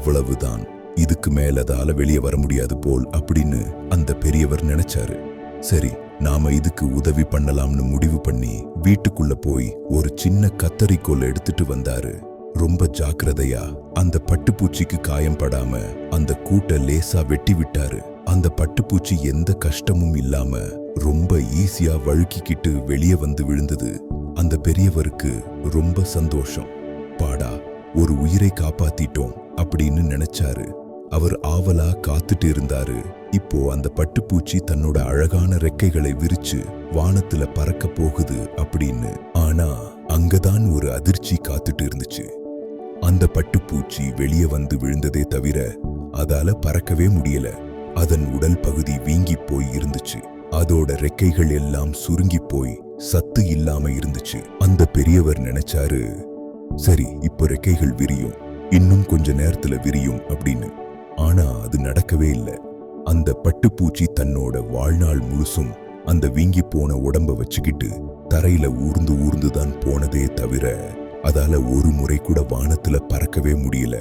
அவ்வளவுதான், இதுக்கு மேல அதால வெளியே வர முடியாது போல் அப்படின்னு அந்த பெரியவர் நினைச்சாரு. சரி, நாம இதுக்கு உதவி பண்ணலாம்னு முடிவு பண்ணி வீட்டுக்குள்ள போய் ஒரு சின்ன கத்தரிக்கோல் எடுத்துட்டு வந்தாரு. ரொம்ப ஜாக்கிரதையா அந்த பட்டுப்பூச்சிக்கு காயம் படாம அந்த கூட்டை லேசா வெட்டி விட்டாரு. அந்த பட்டுப்பூச்சி எந்த கஷ்டமும் இல்லாம ரொம்ப ஈஸியா வழுக்கிக்கிட்டு வெளியே வந்து விழுந்தது. அந்த பெரியவருக்கு ரொம்ப சந்தோஷம். பாடா, ஒரு உயிரை காப்பாத்திட்டோம் அப்படின்னு நினைச்சாரு. அவர் ஆவலா காத்துட்டு இருந்தாரு. இப்போ அந்த பட்டுப்பூச்சி தன்னோட அழகான ரெக்கைகளை விரிச்சு வானத்துல பறக்க போகுது அப்படின்னு. ஆனா அங்கதான் ஒரு அதிர்ச்சி காத்துட்டு இருந்துச்சு. அந்த பட்டுப்பூச்சி வெளியே வந்து விழுந்ததே தவிர அதால பறக்கவே முடியல. அதன் உடல் பகுதி வீங்கி போய் இருந்துச்சு. அதோட ரெக்கைகள் எல்லாம் சுருங்கி போய் சத்து இல்லாம இருந்துச்சு. அந்த பெரியவர் நினைச்சாரு, சரி, இப்போ ரெக்கைகள் விரியும், இன்னும் கொஞ்ச நேரத்துல விரியும் அப்படின்னு. ஆனா அது நடக்கவே இல்லை. அந்த பட்டுப்பூச்சி தன்னோட வாழ்நாள் முழுசும் அந்த வீங்கி போன உடம்ப வச்சுக்கிட்டு தரையில ஊர்ந்து ஊர்ந்துதான் போனதே தவிர அதால ஒரு முறை கூட வானத்துல பறக்கவே முடியல.